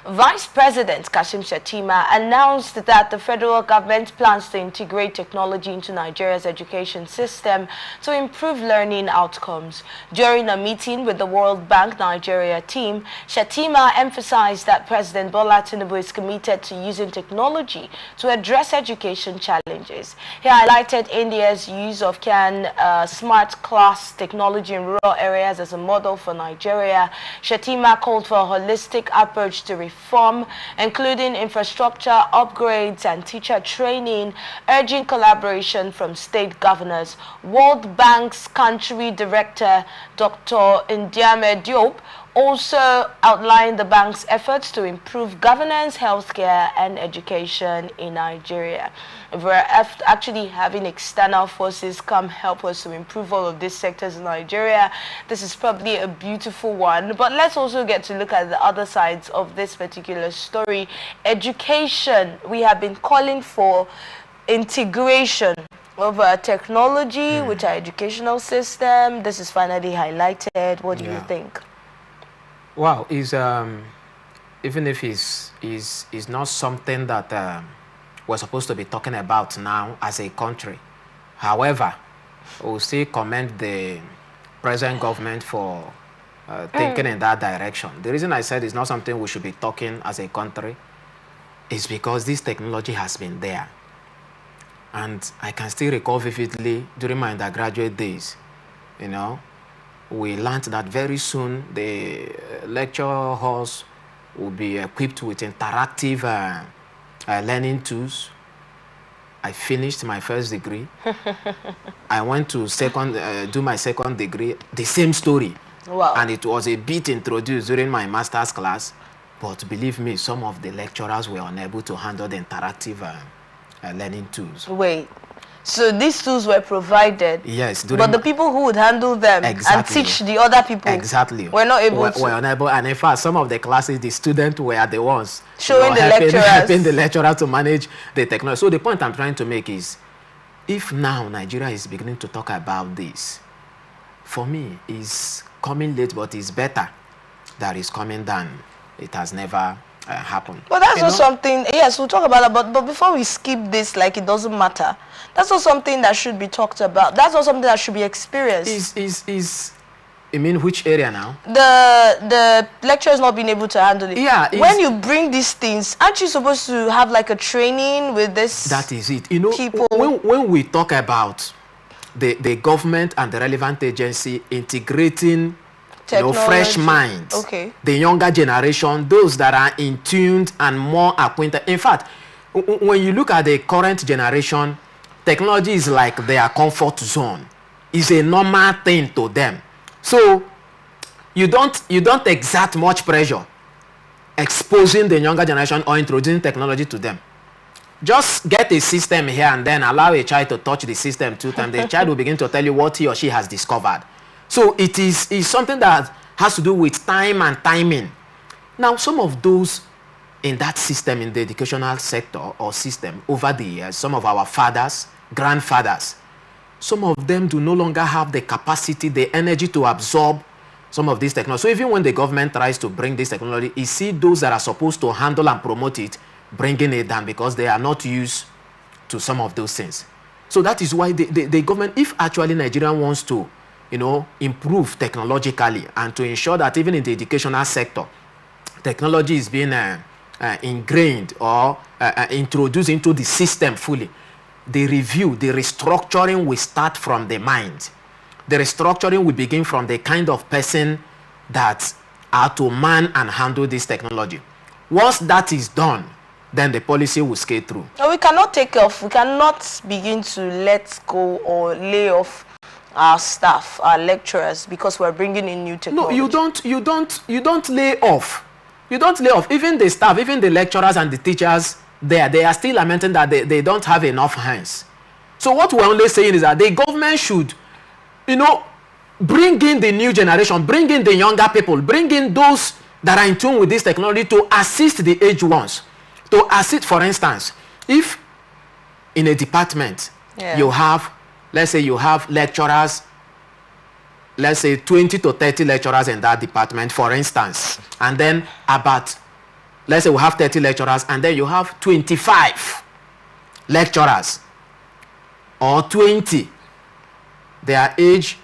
Vice President Kashim Shettima announced that the federal government plans to integrate technology into Nigeria's education system to improve learning outcomes. During a meeting with the World Bank Nigeria team, Shettima emphasized that President Bola Tinubu is committed to using technology to address education challenges. He highlighted India's use of smart class technology in rural areas as a model for Nigeria. Shettima called for a holistic approach to reform, including infrastructure upgrades and teacher training, urging collaboration from state governors. World Bank's country director, Dr. Ndiame Diop, also outlined the bank's efforts to improve governance, healthcare, and education in Nigeria. We're actually having external forces come help us to improve all of these sectors in Nigeria. This is probably a beautiful one, but let's also get to look at the other sides of this particular story. Education, we have been calling for integration of technology with our educational system. This is finally highlighted. What do you think? Well, even if it's not something that we're supposed to be talking about now as a country. However, we'll still commend the present government for thinking in that direction. The reason I said it's not something we should be talking as a country is because this technology has been there. And I can still recall vividly during my undergraduate days, we learned that very soon the lecture halls will be equipped with interactive learning tools. I finished my first degree. I went to do my second degree, the same story. Wow. And it was a bit introduced during my master's class. But believe me, some of the lecturers were unable to handle the interactive learning tools. Wait. So these tools were provided, yes, but the people who would handle them and teach the other people were not able to. Were unable, and in fact, some of the classes, the students were the ones showing helping the lecturers to manage the technology. So the point I'm trying to make is, if now Nigeria is beginning to talk about this, for me, it's coming late, but it's better that it's coming than it has never happened. But that's not something, yes, we'll talk about that, but before we skip this like it doesn't matter, that's not something that should be talked about. That's not something that should be experienced. You mean which area now? The lecturers not being able to handle it. Yeah. When you bring these things, aren't you supposed to have like a training with this? That is it. People. When we talk about the government and the relevant agency integrating fresh minds, the younger generation, those that are in tuned and more acquainted. In fact, when you look at the current generation, technology is like their comfort zone. It's a normal thing to them. So you don't exert much pressure exposing the younger generation or introducing technology to them. Just get a system here and then allow a child to touch the system 2 times. The child will begin to tell you what he or she has discovered. So it's something that has to do with time and timing. Now, some of those in that system, in the educational sector or system, over the years, some of our fathers, grandfathers, some of them do no longer have the capacity, the energy to absorb some of this technology. So even when the government tries to bring this technology, you see those that are supposed to handle and promote it, bringing it down because they are not used to some of those things. So that is why the government, if actually Nigeria wants to improve technologically and to ensure that even in the educational sector, technology is being ingrained or introduced into the system fully. The review, the restructuring will start from the mind. The restructuring will begin from the kind of person that are to man and handle this technology. Once that is done, then the policy will skate through. No, we cannot take off. We cannot begin to let go or lay off our staff, our lecturers, because we're bringing in new technology. No, you don't lay off. You don't lay off. Even the staff, even the lecturers and the teachers, they are still lamenting that they don't have enough hands. So what we're only saying is that the government should, bring in the new generation, bring in the younger people, bring in those that are in tune with this technology to assist the aged ones. To assist, for instance, if in a department you have, let's say you have lecturers, let's say 20 to 30 lecturers in that department, for instance, and then about let's say we have 30 lecturers, and then you have 25 lecturers or 20. Their age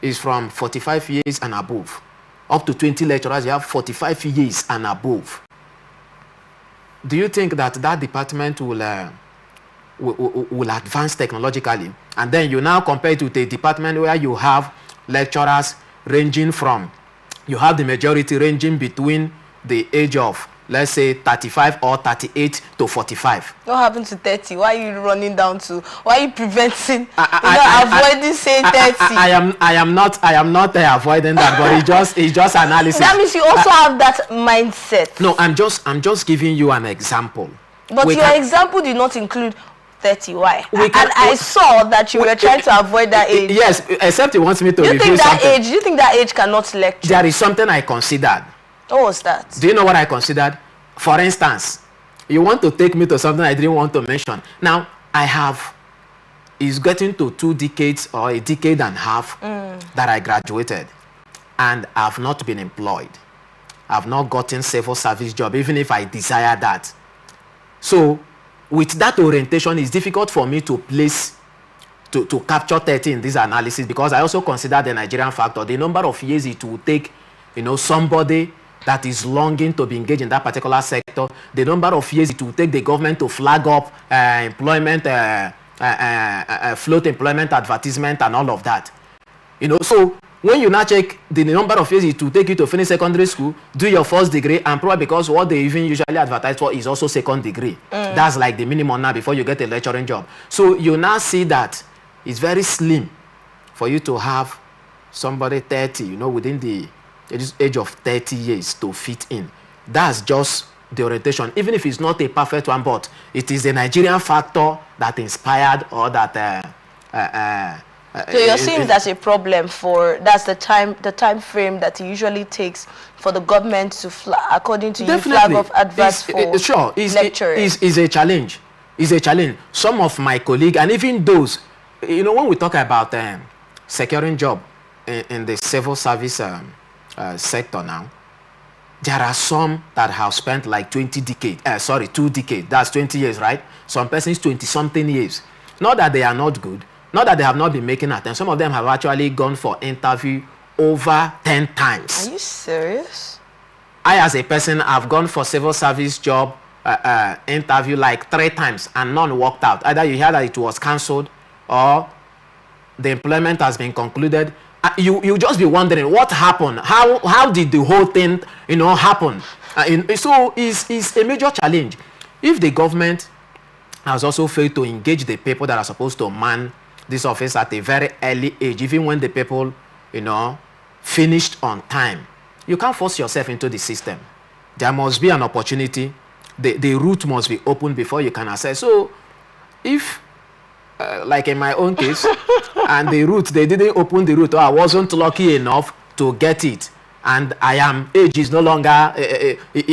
is from 45 years and above. Up to 20 lecturers, you have 45 years and above. Do you think that that department will advance technologically? And then you now compare it with a department where you have lecturers ranging from, you have the majority ranging between the age of, let's say, 35 or 38 to 45. What happened to 30? Why are you running down to? Why are you preventing? Avoiding saying 30. I am not avoiding that, but it's just analysis. That means you also have that mindset. No, I'm just giving you an example. But your example did not include 30. Why? I saw that you were trying to avoid that age. Yes, except you want me to review something. You think that age cannot lecture? There is something I considered. What was that? Do you know what I considered? For instance, you want to take me to something I didn't want to mention. Now, it's getting to 2 decades or a decade and a half that I graduated, and I've not been employed. I've not gotten civil service job, even if I desire that. So, with that orientation, it's difficult for me to capture 30 in this analysis, because I also consider the Nigerian factor, the number of years it will take, somebody that is longing to be engaged in that particular sector, the number of years it will take the government to flag up employment, float employment advertisement and all of that. So when you now check the number of years it will take you to finish secondary school, do your first degree, and probably because what they even usually advertise for is also second degree. That's like the minimum now before you get a lecturing job. So you now see that it's very slim for you to have somebody 30, within the age of 30 years to fit in. That's just the orientation, even if it's not a perfect one, but it is the Nigerian factor that inspired or that so you're saying that's a problem that's the time frame that it usually takes for the government to according to you, flag off adverts for lecturers. It's a challenge. It's a challenge. Some of my colleagues, and even those, when we talk about securing job in the civil service sector now, there are some that have spent like 2 decades. That's 20 years, right? Some persons 20-something years. Not that they are not good, not that they have not been making attempts. Some of them have actually gone for interview over 10 times. Are you serious? I, as a person, have gone for civil service job interview like 3 times and none worked out. Either you hear that it was cancelled or the employment has been concluded. You just be wondering what happened. How did the whole thing happen? So it's a major challenge. If the government has also failed to engage the people that are supposed to man this office at a very early age, even when the people finished on time, you can't force yourself into the system. There must be an opportunity. The route must be open before you can access. So if like in my own case, and the route, they didn't open the route, or I wasn't lucky enough to get it, and age is no longer,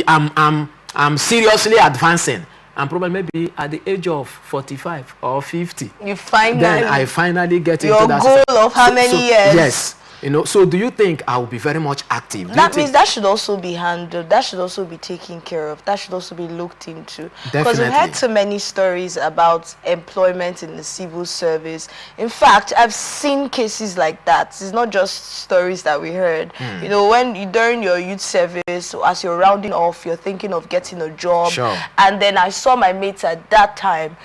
I'm seriously advancing, and probably maybe at the age of 45 or 50, then I finally get into that. Your goal of how many years? Yes. So do you think I will be very much active? That means that should also be handled. That should also be taken care of. That should also be looked into. Because we've heard so many stories about employment in the civil service. In fact, I've seen cases like that. It's not just stories that we heard. When during your youth service, as you're rounding off, you're thinking of getting a job. Sure. And then I saw my mates at that time,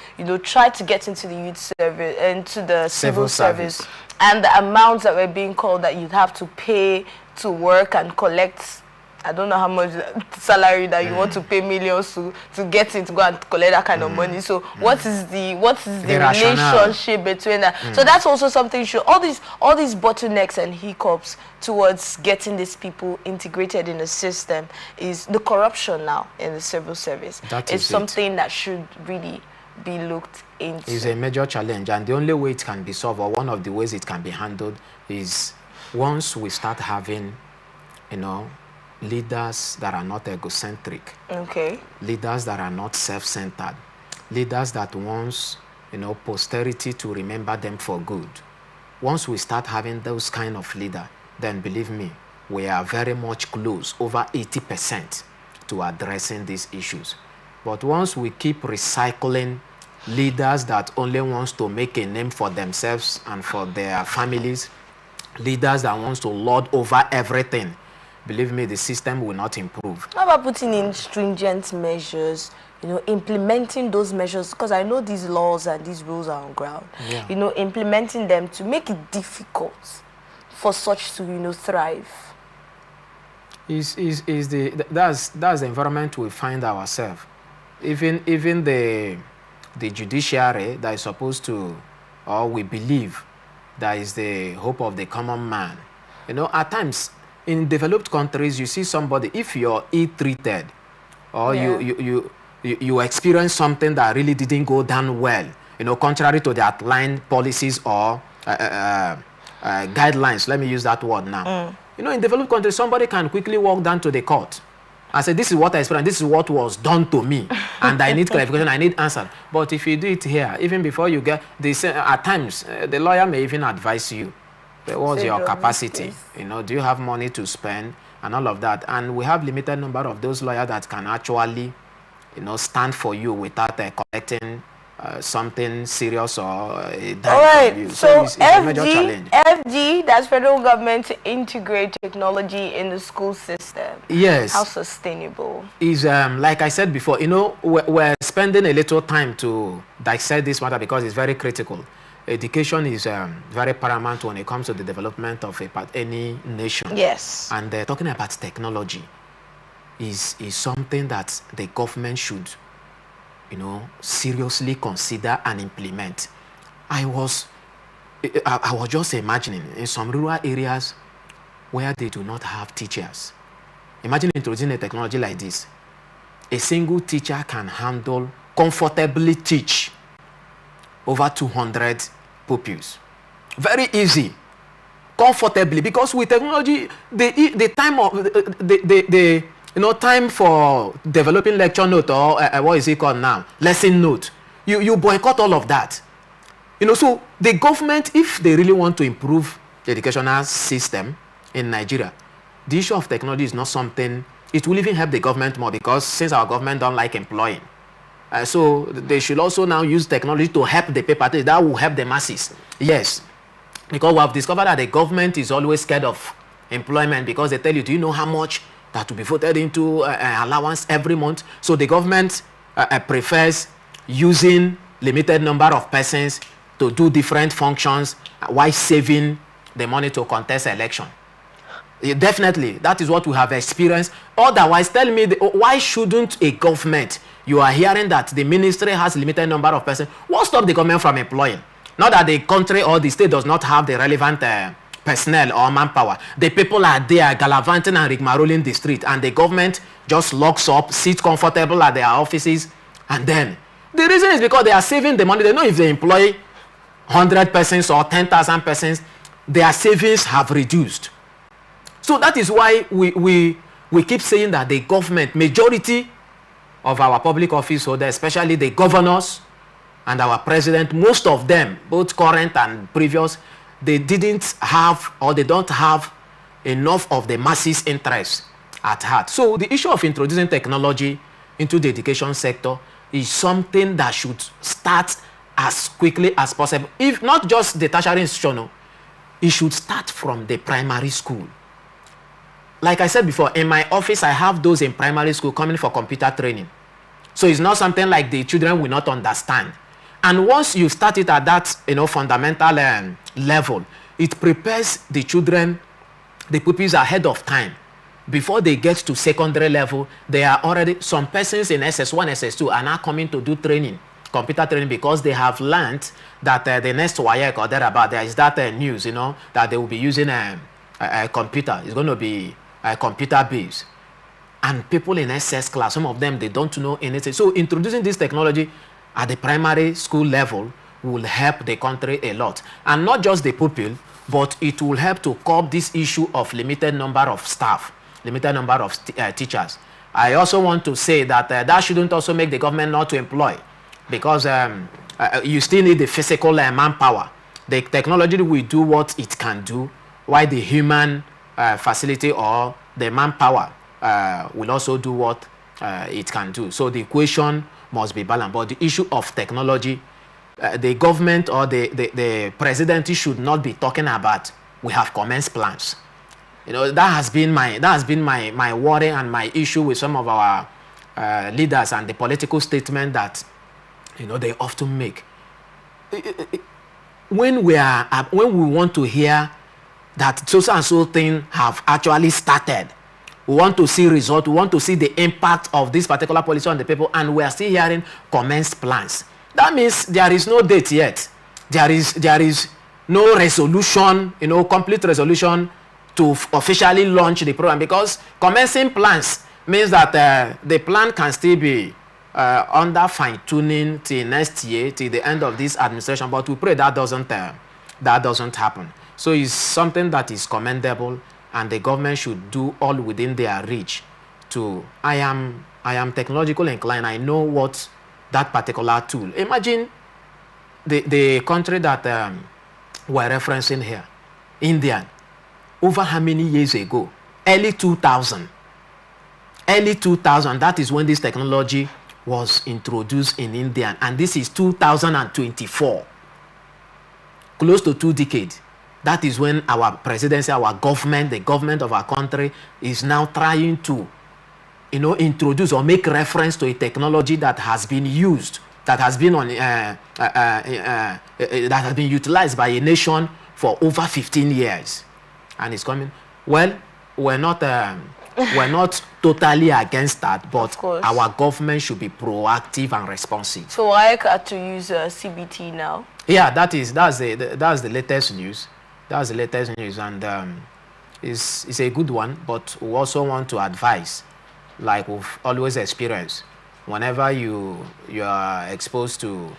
try to get into the youth service, into the civil service. And the amounts that were being called that you'd have to pay to work and collect, I don't know how much salary that you want to pay millions to get in to go and collect that kind of money. So what is the relationship between that? So that's also something. All these bottlenecks and hiccups towards getting these people integrated in the system is the corruption now in the civil service. It's something that should really be looked into. It's a major challenge, and the only way it can be solved, or one of the ways it can be handled, is once we start having, leaders that are not egocentric. Okay. Leaders that are not self-centered. Leaders that want, posterity to remember them for good. Once we start having those kind of leader, then believe me, we are very much close, over 80%, to addressing these issues. But once we keep recycling leaders that only wants to make a name for themselves and for their families, leaders that wants to lord over everything, believe me, the system will not improve. How about putting in stringent measures, implementing those measures? Because I know these laws and these rules are on ground. Yeah. Implementing them to make it difficult for such to, thrive. That's the environment we find ourselves. Even the judiciary that is supposed to, or we believe, that is the hope of the common man. At times in developed countries, you see somebody, if you're ill-treated, or you experience something that really didn't go down well, contrary to the outlined policies or guidelines, let me use that word now. In developed countries, somebody can quickly walk down to the court and say, this is what I experienced, this is what was done to me, and I need clarification, I need answer. But if you do it here, even before you get this, at times, the lawyer may even advise you, what's your capacity? Do you have money to spend, and all of that. And we have limited number of those lawyers that can actually, stand for you without collecting something serious or a dime. All right, from you. so it's a major challenge. FG, that's federal government to integrate technology in the school system. Yes. How sustainable? Is like I said before, we're spending a little time to dissect this matter because it's very critical. Education is very paramount when it comes to the development of any nation. Yes. And talking about technology is something that the government should seriously consider and implement. I was just imagining in some rural areas where they do not have teachers. Imagine introducing a technology like this. A single teacher can comfortably teach over 200 pupils. Very easy, comfortably, because with technology, the time of time for developing lecture note or what is it called now? Lesson note. You boycott all of that. So the government, if they really want to improve the educational system in Nigeria, the issue of technology is not something, it will even help the government more, because since our government don't like employing, so they should also now use technology to help the people. That will help the masses. Yes, because we have discovered that the government is always scared of employment, because they tell you, do you know how much that will be voted into allowance every month? So the government prefers using limited number of persons to do different functions while saving the money to contest election. Definitely, that is what we have experienced. Otherwise, tell me, why shouldn't a government, you are hearing that the ministry has limited number of persons, what stops the government from employing? Not that the country or the state does not have the relevant personnel or manpower. The people are there gallivanting and rigmaroling the street, and the government just locks up, sits comfortable at their offices, and then the reason is because they are saving the money. They know if they employ 100 persons or 10,000 persons, their savings have reduced. So that is why we keep saying that the government, majority of our public office holders, especially the governors and our president, most of them, both current and previous, they didn't have, or they don't have enough of the masses' interests at heart. So the issue of introducing technology into the education sector is something that should start as quickly as possible. If not just the tertiary institution, it should start from the primary school. Like I said before, in my office, I have those in primary school coming for computer training. So it's not something like the children will not understand. And once you start it at that, fundamental level, it prepares the children, the pupils ahead of time. Before they get to secondary level, they are already, some persons in SS1, SS2 are now coming to do training, computer training, because they have learned that the next WAEC or thereabout, there is that news, that they will be using a computer. It's going to be computer-based. And people in SS class, some of them, they don't know anything. So introducing this technology at the primary school level will help the country a lot. And not just the pupil, but it will help to curb this issue of limited number of staff, limited number of teachers. I also want to say that that shouldn't also make the government not to employ, because you still need the physical manpower. The technology will do what it can do, while the human facility or the manpower will also do what it can do. So the equation must be balanced. But the issue of technology, the government or the presidency should not be talking about we have commenced plans. That has been my worry and my issue with some of our leaders and the political statement that they often make. When we want to hear that so and so thing have actually started, we want to see results, we want to see the impact of this particular policy on the people, and we are still hearing commenced plans. That means there is no date yet. There is no resolution, complete resolution to officially launch the program, because commencing plans means that the plan can still be under fine-tuning till next year, till the end of this administration. But we pray that doesn't happen. So it's something that is commendable, and the government should do all within their reach to. I am technologically inclined. I know what that particular tool. Imagine the country that we're referencing here, India, over how many years ago? Early 2000. Early 2000, that is when this technology was introduced in India, and this is 2024. Close to 2 decades. That is when our presidency, our government, the government of our country is now trying to, introduce or make reference to a technology that has been used, that has been that has been utilized by a nation for over 15 years, and it's coming. Well, we're not totally against that, but our government should be proactive and responsive. So I had to use CBT now. Yeah, that's the latest news. That's the latest news, and it's a good one. But we also want to advise, like we've always experienced, whenever you are exposed to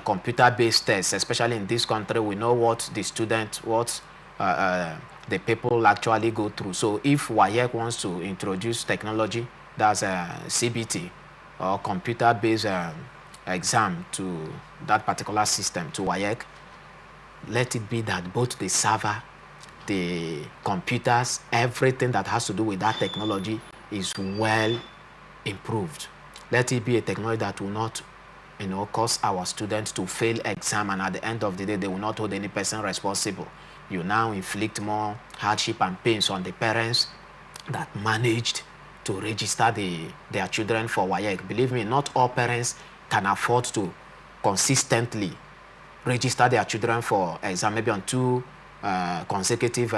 computer-based tests, especially in this country, we know what the students, the people actually go through. So if WAEC wants to introduce technology, that's a CBT or computer-based exam to that particular system, to WAEC, let it be that both the server, the computers, everything that has to do with that technology is well improved. Let it be a technology that will not, cause our students to fail exam, and at the end of the day, they will not hold any person responsible. You now inflict more hardship and pains on the parents that managed to register their children for WAEC. Believe me, not all parents can afford to consistently register their children for exam, maybe on 2 consecutive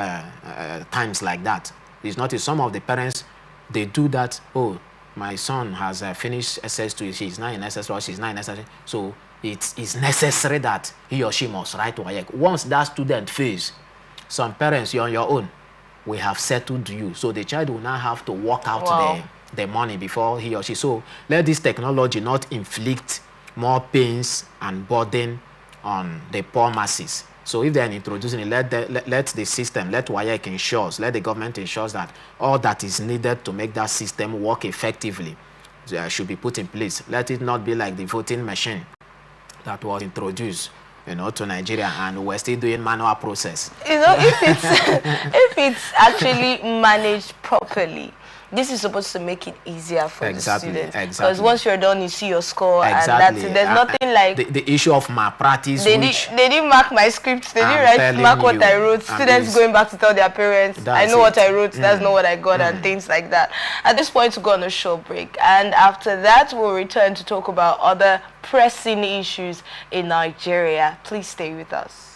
times like that. It's not. Some of the parents, they do that. Oh, my son has finished SS2, he's now in SS1, she's now in SS2. So it is necessary that he or she must write WAEC. Once that student fails, some parents, you're on your own. We have settled you. So the child will now have to work out the money before he or she. So let this technology not inflict more pains and burden on the poor masses. So if they are introducing it, let the system, let WAEC ensures, let the government ensures that all that is needed to make that system work effectively should be put in place. Let it not be like the voting machine that was introduced, to Nigeria, and we're still doing manual process. If it's actually managed properly, this is supposed to make it easier for the students. Because once you're done, you see your score, and that's it. There's nothing like the issue of malpractice. They didn't mark my scripts. They didn't mark what I wrote. Students going back to tell their parents, I know what I wrote, that's not what I got, and things like that. At this point, we'll go on a short break, and after that, we'll return to talk about other pressing issues in Nigeria. Please stay with us.